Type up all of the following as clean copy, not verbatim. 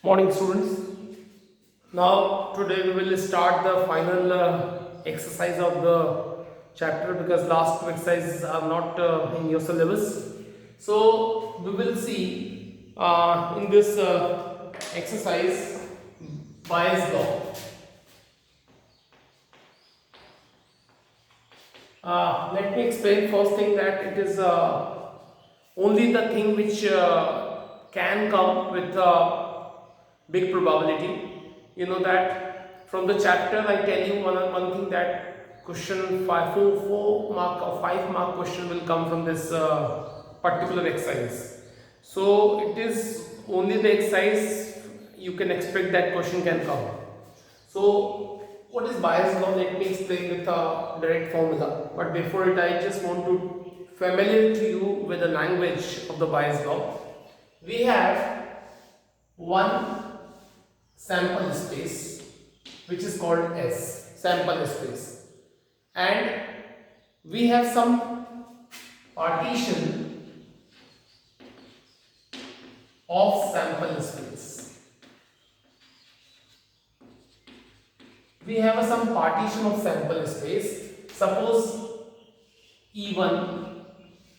Morning students. Now today we will start the final exercise of the chapter because last two exercises are not in your syllabus. So we will see in this exercise Bayes law. Let me explain first thing that it is only the thing which can come with big probability. You know that from the chapter I tell you one thing that question 4 mark or 5 mark question will come from this particular exercise. So it is only the exercise you can expect that question can come. So what is Bayes law? Let me explain with a direct formula. But before it, I just want to familiar to you with the language of the Bayes law. We have one sample space which is called S, sample space, and we have some partition of sample space. We have some partition of sample space. Suppose E1,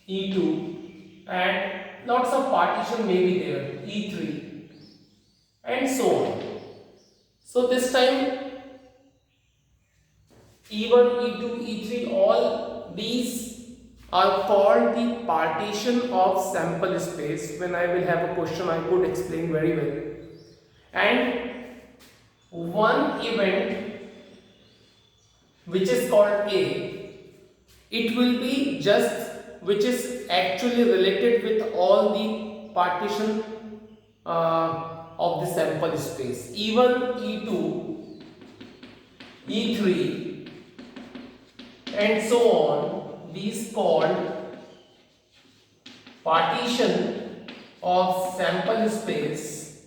E2, and lots of partition may be there, E3, and so on. So this time E1, E2, E3, all these are called the partition of sample space. When I will have a question, I could explain very well. And one event which is called A, it will be just which is actually related with all the partition of the sample space. E1, E2, E3, and so on, these called partition of sample space,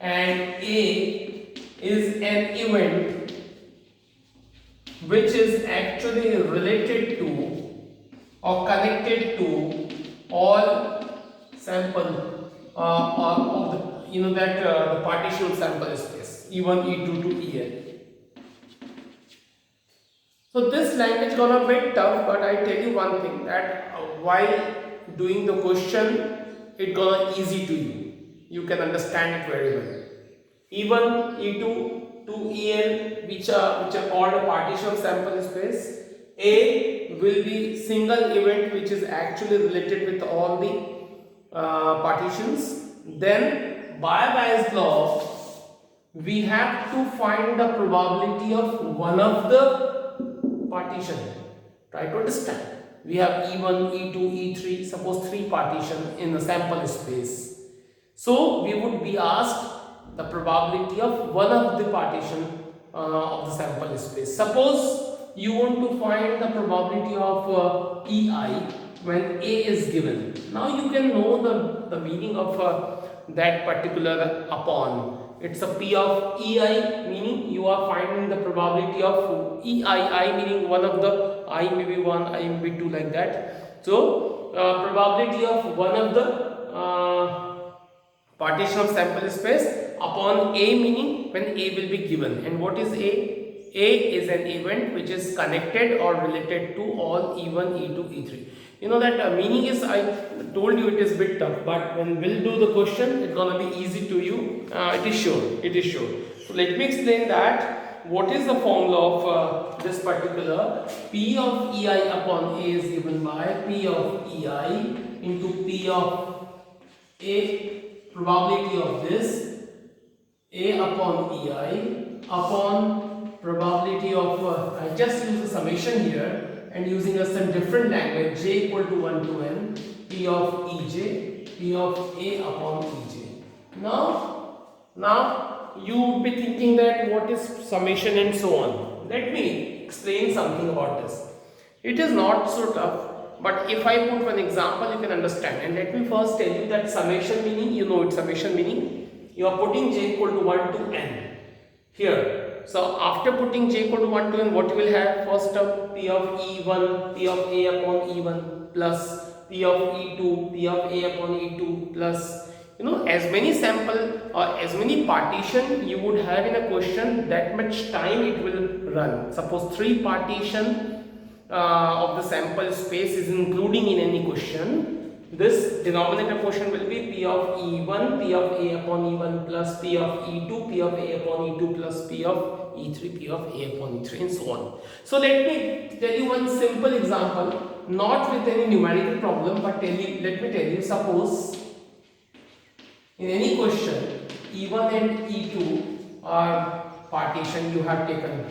and A is an event which is actually related to or connected to all sample of the the partition of sample space E1, E2 to En. So this language gonna bit tough, but I tell you one thing that while doing the question, it gonna easy to you. You can understand it very well. E1, E2 to En, which are called a partition of sample space. A will be single event which is actually related with all the partitions. Then by Bayes law, we have to find the probability of one of the partition. Try to understand. We have E1, E2, E3, suppose 3 partition in the sample space. So we would be asked the probability of one of the partition of the sample space. Suppose you want to find the probability of EI when A is given. Now you can know the meaning of that particular upon. It's a P of EI, meaning you are finding the probability of EII, meaning one of the I may be 1, I may be 2, like that. So probability of one of the partition of sample space upon A, meaning when A will be given. And what is A? A is an event which is connected or related to all E1, E2, E3. You know that meaning is, I told you it is bit tough, but when we'll do the question, it's gonna be easy to you. It is sure. It is sure. So let me explain that. What is the formula of this particular P of EI upon A is given by P of EI into P of A, probability of this A upon EI upon probability of I just use a summation here and using some different language, j equal to 1 to n, P of Ej, P of A upon Ej. Now you would be thinking that what is summation and so on. Let me explain something about this. It is not so tough, but if I put one example, you can understand. And let me first tell you that summation meaning, you know it's summation meaning, you are putting j equal to 1 to n here. So after putting j equal to 1 to n, what you will have? First term P of E1, P of A upon E1 plus P of E2, P of A upon E2 plus as many sample or as many partition you would have in a question, that much time it will run. Suppose 3 partition of the sample space is including in any question. This denominator portion will be P of E1, P of A upon E1 plus P of E2, P of A upon E2 plus P of E3, P of A upon E3 and so on. So let me tell you one simple example, not with any numerical problem, but let me tell you, suppose in any question E1 and E2 are partition you have taken.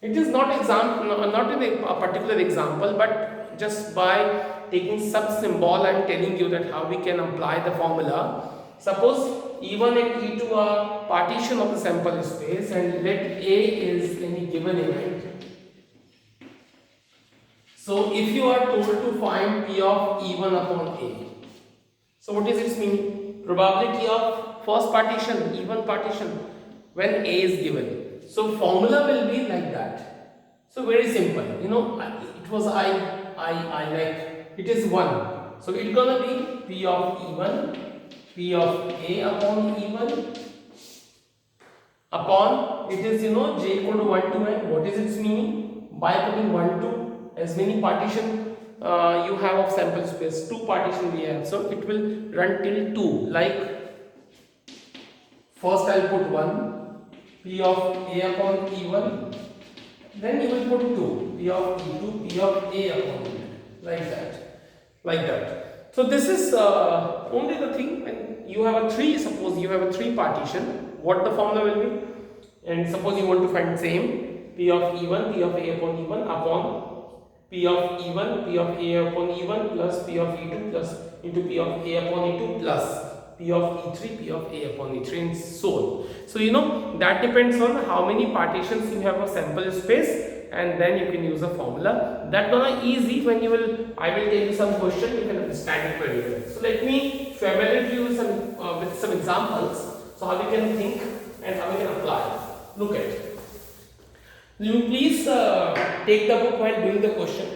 It is not in a particular example, but just by taking some symbol, I am telling you that how we can apply the formula. Suppose E1 and E2 are partition of the sample space, and let A is any given event. So if you are told to find P of E1 upon A, so what is its meaning? Probability of first partition, E1 partition, when A is given. So formula will be like that. So very simple. It was it is 1. So it's gonna be P of E1, P of A upon E1 upon, it is J equal to 1 to n. What is its meaning? By putting 1 to as many partition you have of sample space, 2 partition we have, so it will run till 2. Like first I'll put 1, P of A upon E1, then you will put 2, P of E2, P of A upon E2, like that. So this is only the thing. When you have a 3, suppose you have a 3 partition, what the formula will be, and suppose you want to find same P of E1, P of A upon E1 upon P of E1, P of A upon E1 plus P of E2 plus into P of A upon E2 plus P of E3, P of A upon E3 and so on. So that depends on how many partitions you have of sample space, and then you can use a formula. That's gonna easy when I will tell you some question, you can understand it very well. So let me familiarize you with some examples, so how we can think and how we can apply. Look at it. You please take the book while doing the question,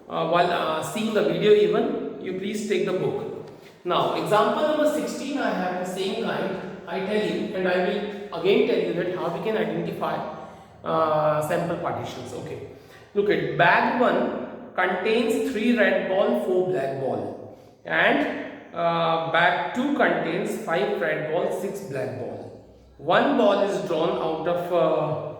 while seeing the video even, you please take the book. Now example number 16, I have the same kind, I tell you, and I will again tell you that how we can identify sample partitions. Okay, look at bag 1 contains 3 red ball, 4 black ball, and bag 2 contains 5 red ball, 6 black ball. One ball is drawn out of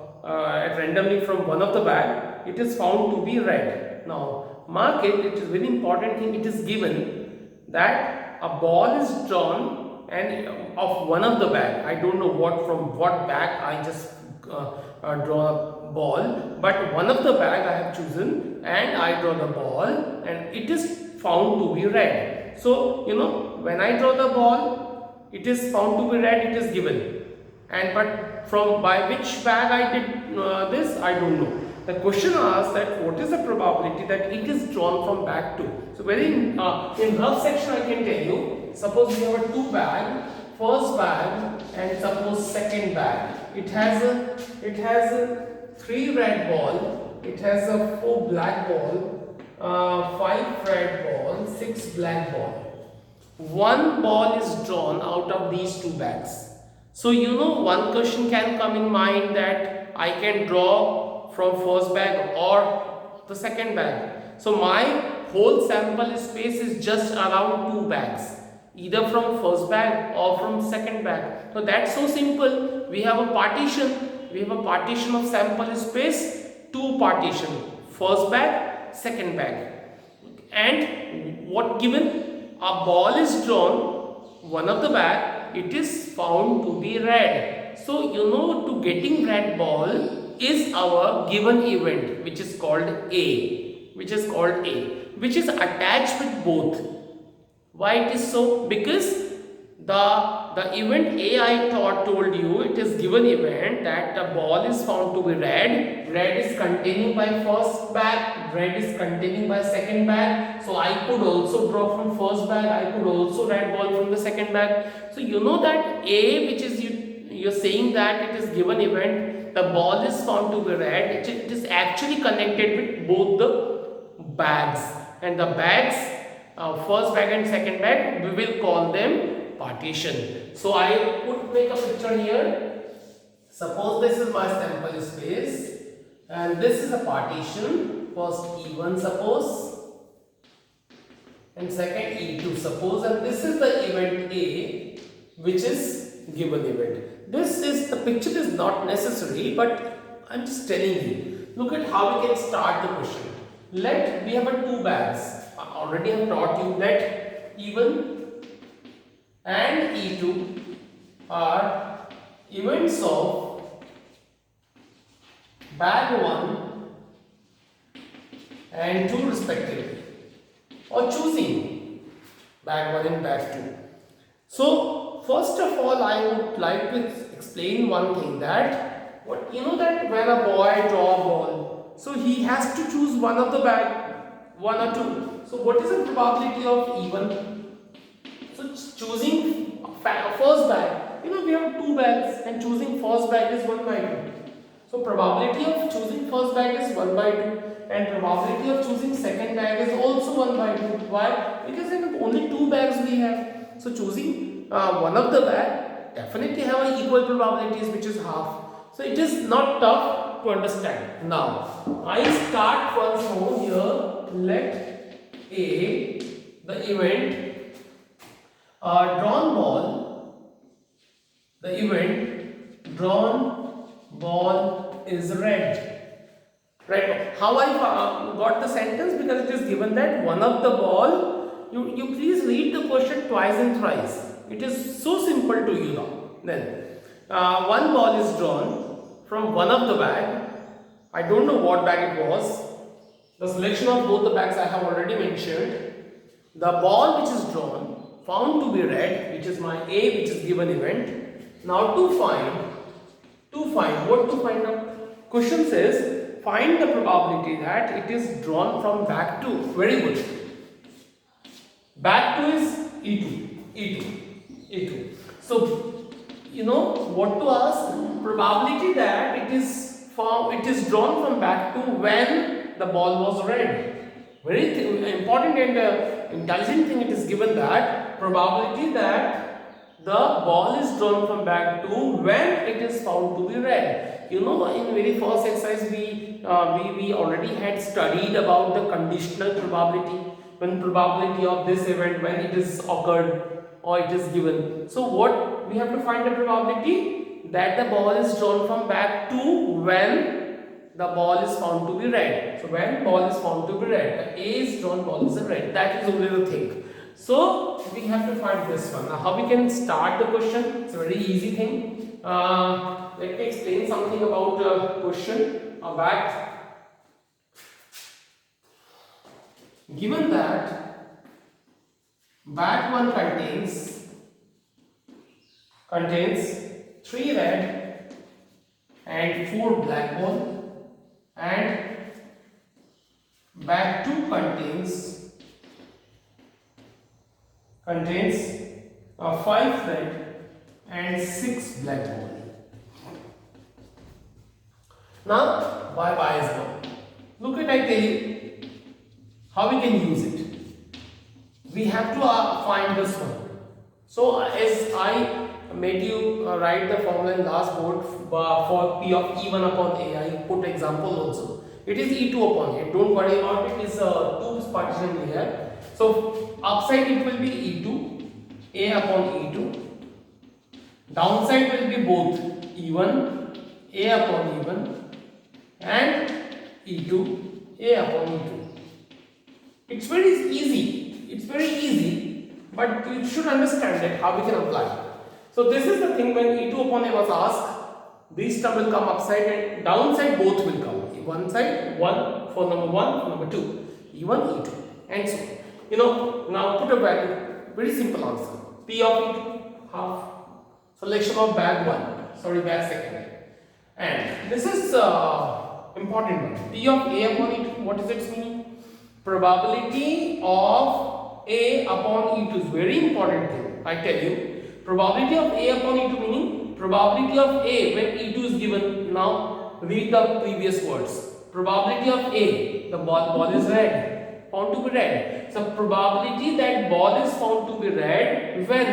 randomly from one of the bag. It is found to be red. Now mark it, it is very important thing, it is given that a ball is drawn and of one of the bag. I don't know from what bag I just draw a ball, but one of the bag I have chosen and I draw the ball and it is found to be red. So when I draw the ball, it is found to be red, it is given, but from by which bag I did this, I don't know. The question asks that what is the probability that it is drawn from bag 2. So very in rough section I can tell you, suppose we have a 2 bag, first bag and suppose second bag. It has a 3 red ball, it has a 4 black ball, 5 red ball, 6 black ball. One ball is drawn out of these 2 bags. So one question can come in mind that I can draw from first bag or the second bag. So my whole sample space is just around 2 bags, either from first bag or from second bag. So that's so simple. We have a partition of sample space, 2 partition, first bag, second bag. And what given? A ball is drawn, one of the bag, it is found to be red. So to getting red ball is our given event, which is called A, which is attached with both. Why it is so? Because the event A I told you, it is given event that the ball is found to be red is containing by first bag, red is containing by second bag. So I could also draw from first bag, I could also red ball from the second bag. So that A, which is you're saying that it is given event, the ball is found to be red, it is actually connected with both the bags, and the bags first bag and second bag, we will call them partition. So I would make a picture here. Suppose this is my sample space and this is a partition. First E1 suppose and second E2 suppose, and this is the event A which is given event. This is the picture is not necessary, but I'm just telling you. Look at how we can start the question. Let we have a two bags. I already have taught you that E1 and E2 are events of bag 1 and 2 respectively, or choosing bag 1 and bag 2. So first of all, I would like to explain one thing, that what you know that when a boy draw a ball, so he has to choose one of the bag, 1 or 2. So what is the probability of E1? So choosing first bag, we have two bags and choosing first bag is 1 by 2. So probability of choosing first bag is 1 by 2 and probability of choosing second bag is also 1 by 2. Why? Because in only two bags we have. So choosing one of the bag definitely have a equal probabilities, which is half. So it is not tough to understand. Now I start once more here. Let A, the event, drawn ball, the event drawn ball is red. Right? How I got the sentence? Because it is given that one of the ball. You please read the question twice and thrice. It is so simple to you now. Then one ball is drawn from one of the bag. I don't know what bag it was. The selection of both the bags I have already mentioned. The ball which is drawn found to be red, which is my A, which is given event. Now to find what to find out? Question says find the probability that it is drawn from bag 2. Very good. Bag 2 is E2. So what to ask? Probability that it is drawn from bag 2 when the ball was red. Very important and intelligent thing, it is given that probability that the ball is drawn from bag 2 when it is found to be red. In very first exercise we already had studied about the conditional probability, when probability of this event when it is occurred or it is given. So what we have to find the probability that the ball is drawn from bag 2 when the ball is found to be red. So when ball is found to be red, the A is drawn, ball is red. That is only the thing. So we have to find this one. Now how we can start the question? It's a very easy thing. Let me explain something about the question. Bag. Given that bag 1 contains 3 red and 4 black ball, and bag 2 contains 5 red and 6 black ball. Now why is gone? Look at, I tell you how we can use it. We have to find this one. So as I made you write the formula in last board for P of E1 upon A, I put example also. It is E2 upon A. Don't worry about it. It's two partition here. So upside it will be E2, A upon E2. Downside will be both E1, A upon E1 and E2, A upon E2. It's very easy, but you should understand that how we can apply. So this is the thing, when E2 upon A was asked, this term will come upside and downside both will come. One side, 1 for number 1, for number 2, E1, E2 and so on. Now put a value, very simple answer. P of E2, half. Selection of bag 2. And this is important one. P of A upon E2, what is its meaning? Probability of A upon E2 is very important thing. I tell you. Probability of A upon E2 meaning probability of A when E2 is given. Now read the previous words. Probability of A, the ball is red, Found to be red. So probability that ball is found to be red when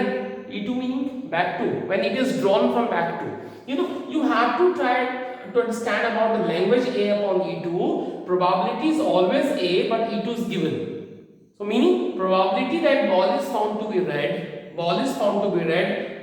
E2 meaning back to, when it is drawn from back to. You have to try to understand about the language A upon E2. Probability is always A, but E2 is given. So meaning probability that ball is found to be red,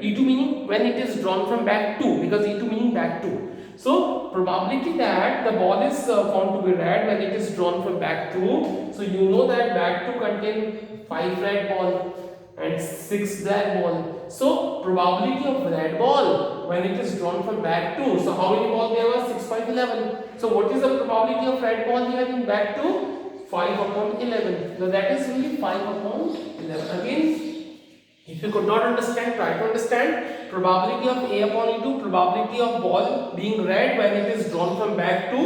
E2 meaning when it is drawn from back to, because E2 meaning back to. So probability that the ball is found to be red when it is drawn from back to. So you know that back to contain 5 red ball and 6 black ball. So probability of red ball when it is drawn from back to. So how many balls there were? 6, 5, 11. So what is the probability of red ball here in back to? 5 upon 11. Now that is really 5 upon 11. Again, if you could not understand, try to understand. Probability of A upon E2, probability of ball being red when it is drawn from back to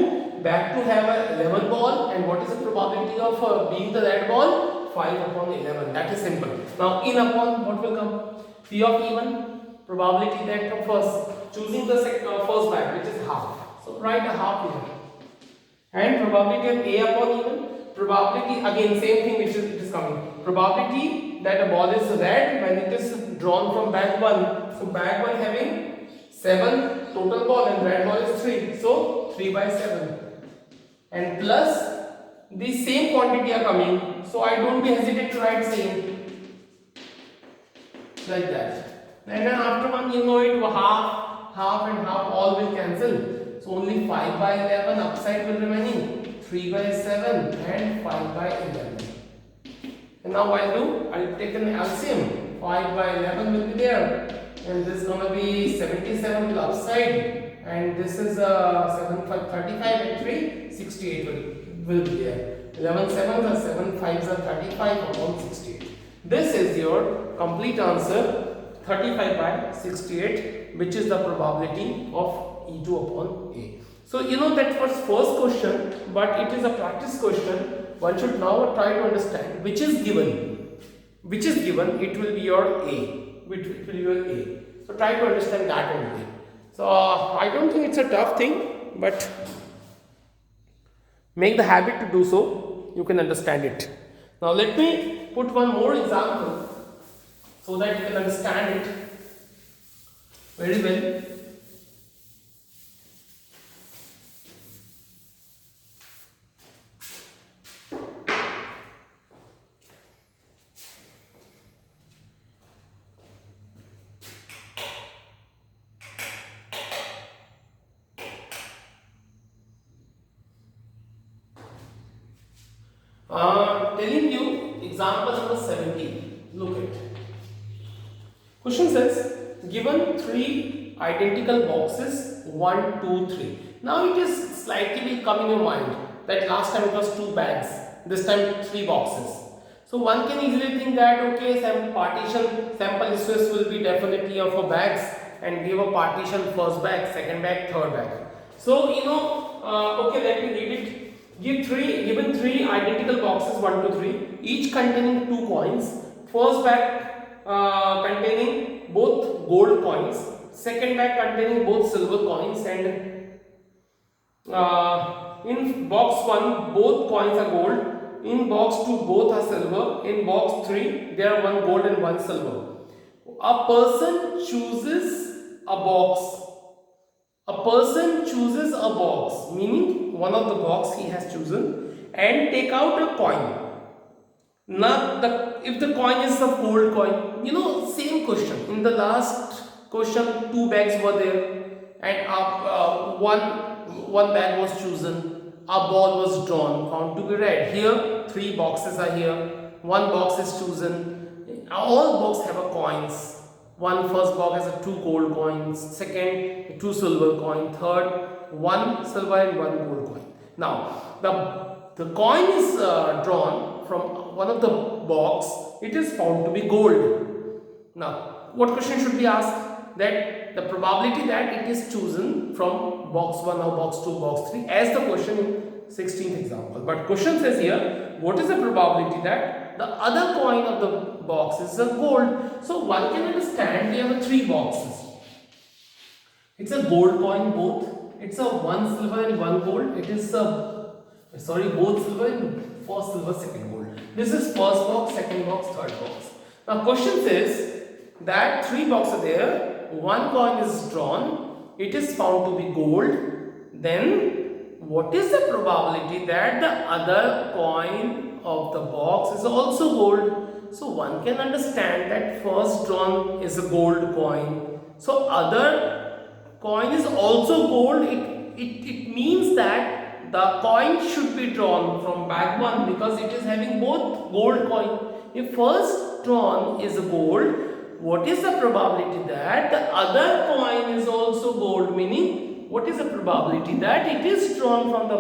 have a 11 ball, and what is the probability of being the red ball? 5 upon 11. That is simple. Now in upon what will come? P of E1, probability that comes first. Choosing the first bag, which is half. So write a half here. And probability of A upon E1, probability again same thing which it is coming. Probability that a ball is red when it is drawn from bag 1. So bag 1 having 7 total ball and red ball is 3. So 3 by 7. And plus the same quantity are coming. So I don't hesitate to write same. Like that. And then after one you know it half and half all will cancel. So only 5 by 11 upside will remaining. 3 by 7 and 5 by 11. And now I'll take an LCM. 5 by 11 will be there, and this is gonna be 77 will upside, and this is 7 5 35 and 3 68 will be there. 11 7s are 7 5s are 35 upon 68. This is your complete answer, 35 by 68, which is the probability of E2 upon A. So you know that was first question, but it is a practice question. One should now try to understand which is given. Which is given, it will be your A. Which will be your A. So try to understand that only. So I don't think it's a tough thing, but make the habit to do so. You can understand it. Now let me put one more example so that you can understand it very well. Telling you example number 17. Look at. Question says, given 3 identical boxes 1, 2, 3. Now it is slightly will come in your mind that last time it was 2 bags, this time 3 boxes. So one can easily think that okay, some partition sample stress will be definitely of a bags, and give a partition first bag, second bag, third bag. So you know, okay, let me read it. Given 3 identical boxes 1 to 3, each containing 2 coins. First bag containing both gold coins, second bag containing both silver coins, and in box 1 both coins are gold, in box 2 both are silver, in box 3 there are 1 gold and 1 silver. A person chooses a box. A person chooses a box, meaning one of the box he has chosen, and take out a coin. Now, if the coin is a gold coin, you know, same question. In the last question, 2 bags were there, and one bag was chosen. A ball was drawn, found to be red. Here, 3 boxes are here. 1 box is chosen. All boxes have a coins. First box has 2 gold coins, second 2 silver coin, third 1 silver and 1 gold coin. Now the coin is drawn from one of the box. It is found to be gold. Now what question should be asked? That the probability that it is chosen from box 1 or box 2, box 3, as the question in 16th example. But question says here, what is the probability that the other coin of the box is a gold? So one can understand we have 3 boxes. It's a gold coin both. It's a 1 silver and 1 gold. It is both silver and first silver, second gold. This is first box, second box, third box. Now question says that 3 boxes are there, 1 coin is drawn, it is found to be gold, then what is the probability that the other coin of the box is also gold? So one can understand that first drawn is a gold coin, so other coin is also gold. It means that the coin should be drawn from bag 1 because it is having both gold coin. If first drawn is gold, what is the probability that the other coin is also gold? Meaning, what is the probability that it is drawn from the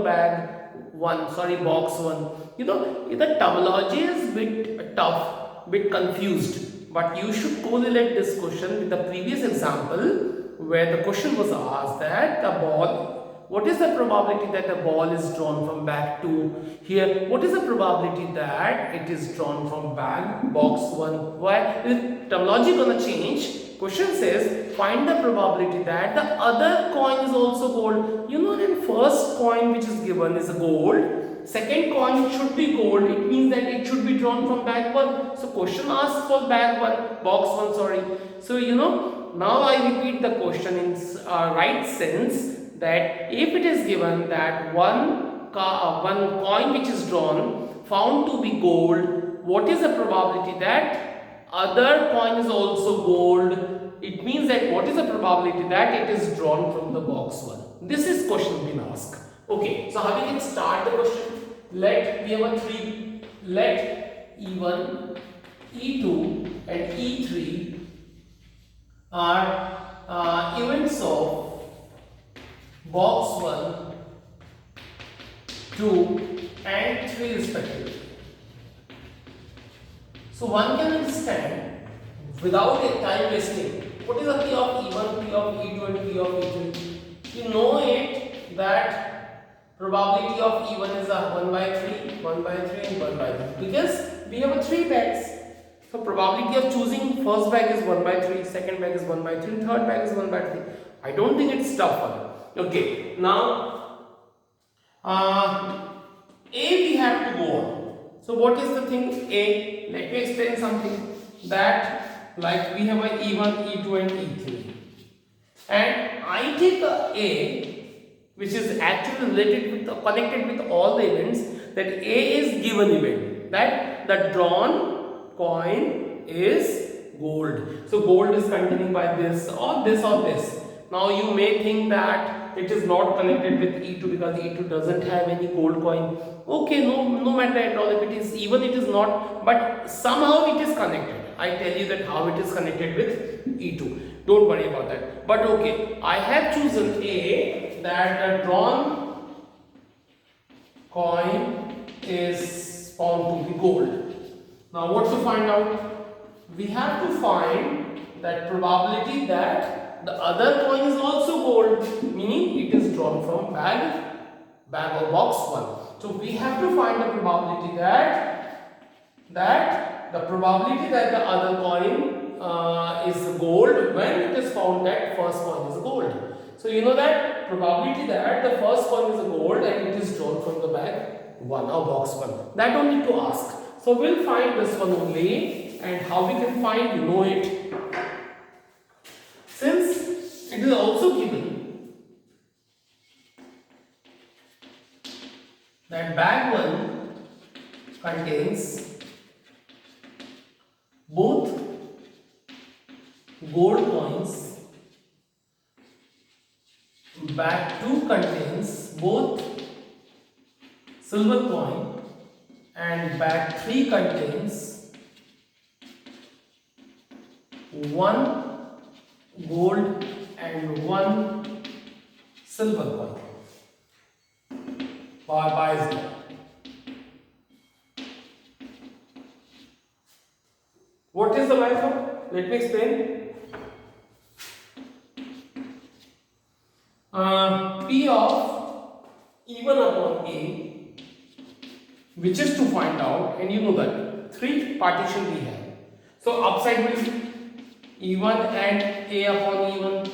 box 1? You know, the terminology is bit tough, bit confused, but you should correlate this question with the previous example where the question was asked that the ball, what is the probability that the ball is drawn from bag 2? Here, what is the probability that it is drawn from box 1? Why? The terminology gonna change. Question says, find the probability that the other coin is also gold. You know, in first coin which is given is gold, second coin should be gold. It means that it should be drawn from bag 1. So question asks for box 1, sorry. So you know, now I repeat the question in right sense, that if it is given that one coin which is drawn found to be gold, what is the probability that other coin is also gold? It means that what is the probability that it is drawn from the box 1? This is question been asked. Okay, so how we can start the question? Let we have a 3, let E1, E2 and E3 are events of box 1, 2 and 3 respectively. So one can understand without a time wasting what is the P of E1, P of E2 and P of E3. You know it that probability of E1 is a 1 by 3, 1 by 3 and 1 by 3 because we have a 3 bags. So probability of choosing first bag is 1 by 3, second bag is 1 by 3, third bag is 1 by 3. I don't think it's tough one. Okay, now A we have to go on. So what is the thing A? Let me explain something that like we have a E1, E2 and E3. And I take A which is actually related with connected with all the events, that A is given event, that the drawn coin is gold. So gold is containing by this or this or this. Now you may think that it is not connected with E2 because E2 doesn't have any gold coin. Okay, no matter at all if it is, even it is not, but somehow it is connected. I tell you that how it is connected with E2. Don't worry about that. But okay, I have chosen A, that the drawn coin is found to be gold. Now what to find out? We have to find that probability that the other coin is also gold, meaning it is drawn from bag or box 1. So we have to find the probability that the probability that the other coin is gold when it is found that first coin is gold. So you know that probability that the first coin is gold and it is drawn from the bag 1 or box 1. That don't need to ask. So we'll find this one only, and how we can find, you know it. Since it is also given that bag 1 contains both gold coins, bag 2 contains both silver coin, and bag 3 contains 1 gold and 1 silver coin. By zero. What is the method? Let me explain. P of E1 upon A, which is to find out, and you know that 3 partition we have. So upside will be E1 and A upon E1,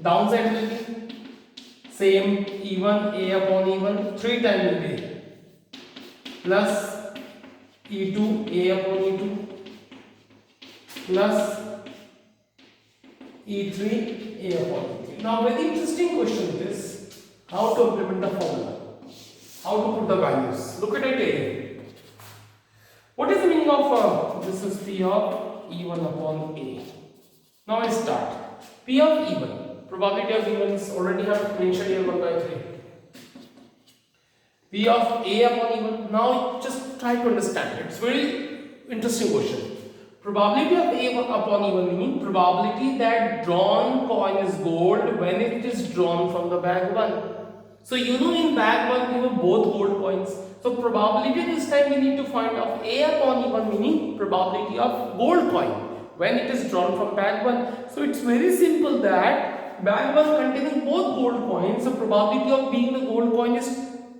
downside will be same E1 A upon E1, 3 times will be plus E2 A upon E2 plus E3 A upon E3. Now very interesting question is how to implement the formula, how to put the values. Look at it again. What is the meaning of this is P of E1 upon A. Now I start. P of E1, probability of E1 is already have mentioned here 1 by 3. P of A upon E1. Now just try to understand it. It's very interesting question. Probability of A upon E1 means probability that drawn coin is gold when it is drawn from the bag 1. So you know in bag 1 we have both gold coins. So probability this time we need to find of A upon E1 meaning probability of gold coin when it is drawn from bag 1. So it's very simple that bag 1 containing both gold coins, so probability of being the gold coin is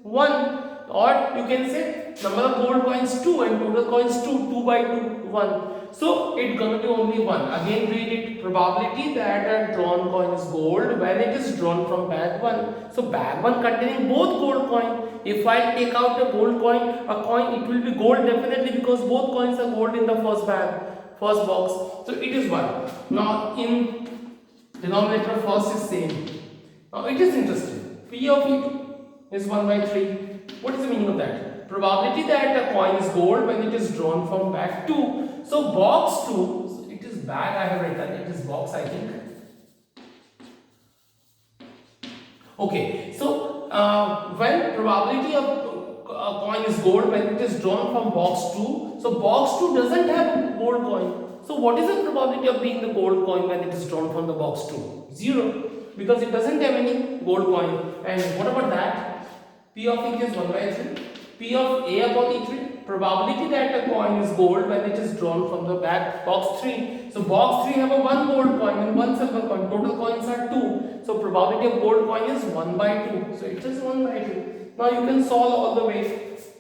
1, or you can say number of gold coins 2 and total coins 2 by 2 1. So it's gonna be only 1. Again read it. Probability that a drawn coin is gold when it is drawn from bag 1. So bag 1 containing both gold coin. If I take out a gold coin, a coin, it will be gold definitely because both coins are gold in the first bag, first box. So it is 1. Now in denominator first is same. Now it is interesting. P of E2 is 1 by 3. What is the meaning of that? Probability that a coin is gold when it is drawn from bag 2. So box 2, so it is bag I have written, it is box I think. Okay, so when probability of a coin is gold when it is drawn from box 2, so box 2 doesn't have gold coin. So what is the probability of being the gold coin when it is drawn from the box 2? 0, because it doesn't have any gold coin. And what about that? P of E is 1 by 3. P of A upon E3, probability that a coin is gold when it is drawn from the back box 3. So box 3 have a 1 gold coin and 1 silver coin. Total coins are 2. So probability of gold coin is 1 by 2. So it is 1 by 2. Now you can solve all the way.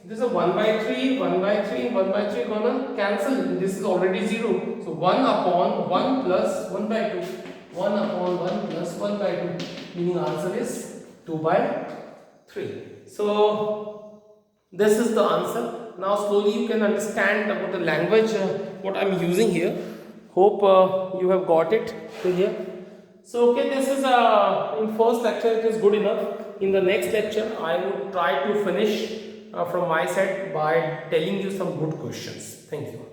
This is a 1 by 3, 1 by 3, 1 by 3 gonna cancel. This is already 0. So 1 upon 1 plus 1 by 2. 1 upon 1 plus 1 by 2. Meaning answer is 2 by 3. So this is the answer. Now slowly you can understand about the language what I am using here. Hope you have got it to here. So okay, this is in first lecture it is good enough. In the next lecture I would try to finish from my side by telling you some good questions. Thank you.